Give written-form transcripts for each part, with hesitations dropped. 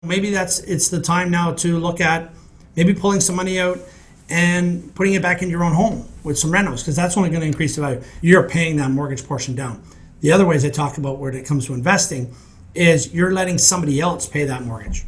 Maybe it's the time now to look at maybe pulling some money out and putting it back in your own home with some rentals, because that's only going to increase the value. You're paying that mortgage portion down. The other ways I talk about when it comes to investing is you're letting somebody else pay that mortgage.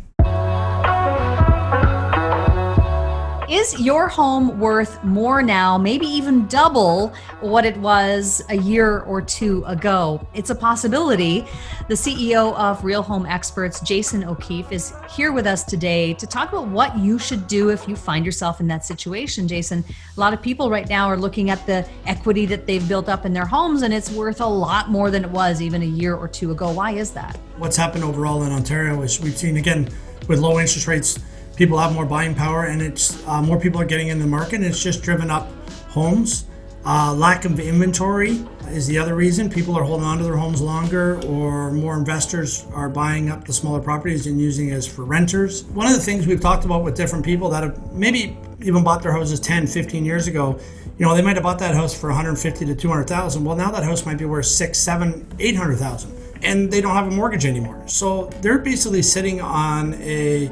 Is your home worth more now, maybe even double what it was a year or two ago? It's a possibility. The CEO of Real Home Experts, Jason O'Keefe, is here with us today to talk about what you should do if you find yourself in that situation. Jason, a lot of people right now are looking at the equity that they've built up in their homes, and it's worth a lot more than it was even a year or two ago. Why is that? What's happened overall in Ontario is we've seen, again, with low interest rates, people have more buying power, and it's more people are getting in the market, and it's just driven up homes. Lack of inventory is the other reason. People are holding on to their homes longer, or more investors are buying up the smaller properties and using it as for renters. One of the things we've talked about with different people that have maybe even bought their houses 10, 15 years ago, they might have bought that house for 150 to 200,000. Well, now that house might be worth 6, 7, 800,000, and they don't have a mortgage anymore. So they're basically sitting on a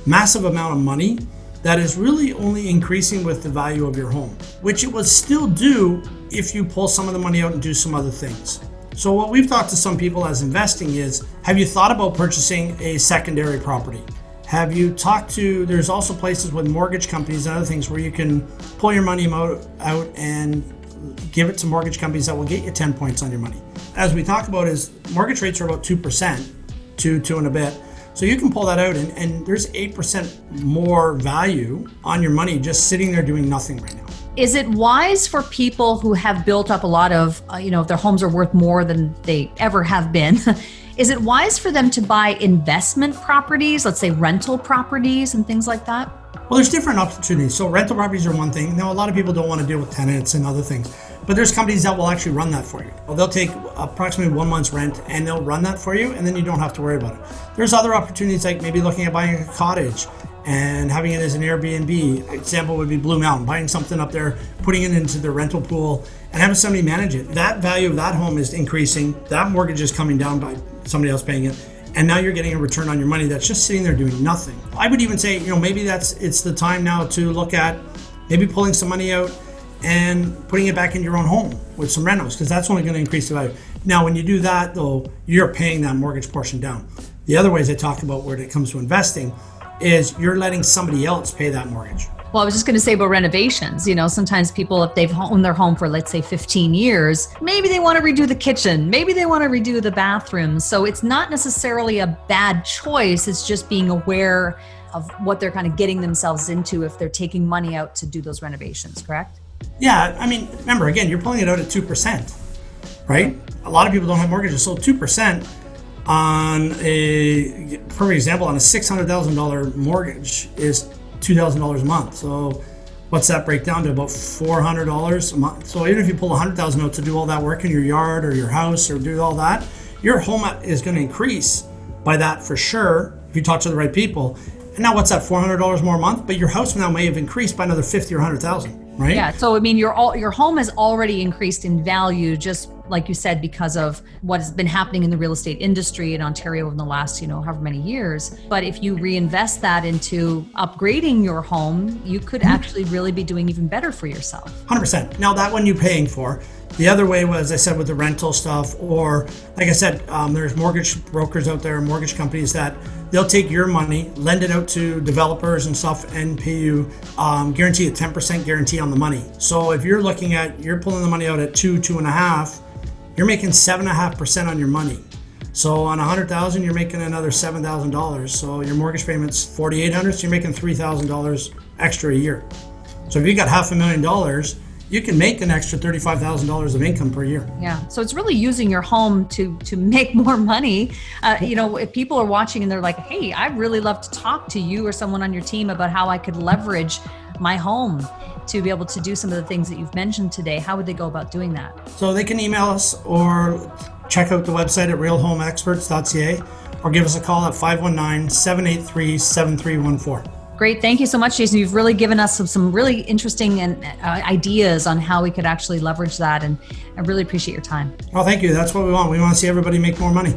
massive amount of money that is really only increasing with the value of your home, which it would still do if you pull some of the money out and do some other things. So what we've talked to some people as investing is, have you thought about purchasing a secondary property? Have you talked to, there's also places with mortgage companies and other things where you can pull your money out and give it to mortgage companies that will get you 10 points on your money. As we talk about is mortgage rates are about 2%, 2 and a bit. So you can pull that out and there's 8% more value on your money just sitting there doing nothing right now. Is it wise for people who have built up a lot of, if their homes are worth more than they ever have been, is it wise for them to buy investment properties, let's say rental properties and things like that? Well, there's different opportunities. So rental properties are one thing. Now, a lot of people don't want to deal with tenants and other things, but there's companies that will actually run that for you. Well, they'll take approximately 1 month's rent and they'll run that for you, and then you don't have to worry about it. There's other opportunities like maybe looking at buying a cottage and having it as an Airbnb. Example would be Blue Mountain, buying something up there, putting it into the rental pool and having somebody manage it. That value of that home is increasing. That mortgage is coming down by somebody else paying it. And now you're getting a return on your money that's just sitting there doing nothing. I would even say, maybe it's the time now to look at maybe pulling some money out and putting it back in your own home with some rentals, because that's only going to increase the value. Now, when you do that, though, you're paying that mortgage portion down. The other ways I talk about when it comes to investing is you're letting somebody else pay that mortgage. Well, I was just going to say about renovations. Sometimes people, if they've owned their home for, let's say, 15 years, maybe they want to redo the kitchen. Maybe they want to redo the bathroom. So it's not necessarily a bad choice. It's just being aware of what they're kind of getting themselves into if they're taking money out to do those renovations, correct? Yeah. Remember, again, you're pulling it out at 2%, right? A lot of people don't have mortgages. So 2% on a, for example, on a $600,000 mortgage is $2,000 a month. So what's that break down to? About $400 a month. So even if you pull $100,000 out to do all that work in your yard or your house or do all that, your home is going to increase by that for sure if you talk to the right people. And now what's that? $400 more a month, but your house now may have increased by another 50 or 100,000, right? Yeah. So your home has already increased in value, just like you said, because of what has been happening in the real estate industry in Ontario in the last, however many years. But if you reinvest that into upgrading your home, you could actually really be doing even better for yourself. 100%. Now that one you're paying for. The other way was, I said, with the rental stuff, or like I said, there's mortgage brokers out there, mortgage companies that they'll take your money, lend it out to developers and stuff, and pay you, guarantee a 10% guarantee on the money. So if you're looking at, you're pulling the money out at 2.5, you're making 7.5% on your money. So on 100,000, you're making another $7,000. So your mortgage payment's $4,800. So you're making $3,000 extra a year. So if you got $500,000, you can make an extra $35,000 of income per year. Yeah. So it's really using your home to make more money. If people are watching and they're like, hey, I'd really love to talk to you or someone on your team about how I could leverage my home to be able to do some of the things that you've mentioned today, how would they go about doing that? So they can email us or check out the website at realhomeexperts.ca or give us a call at 519-783-7314. Great. Thank you so much, Jason. You've really given us some really interesting ideas on how we could actually leverage that. And I really appreciate your time. Well, thank you. That's what we want. We want to see everybody make more money.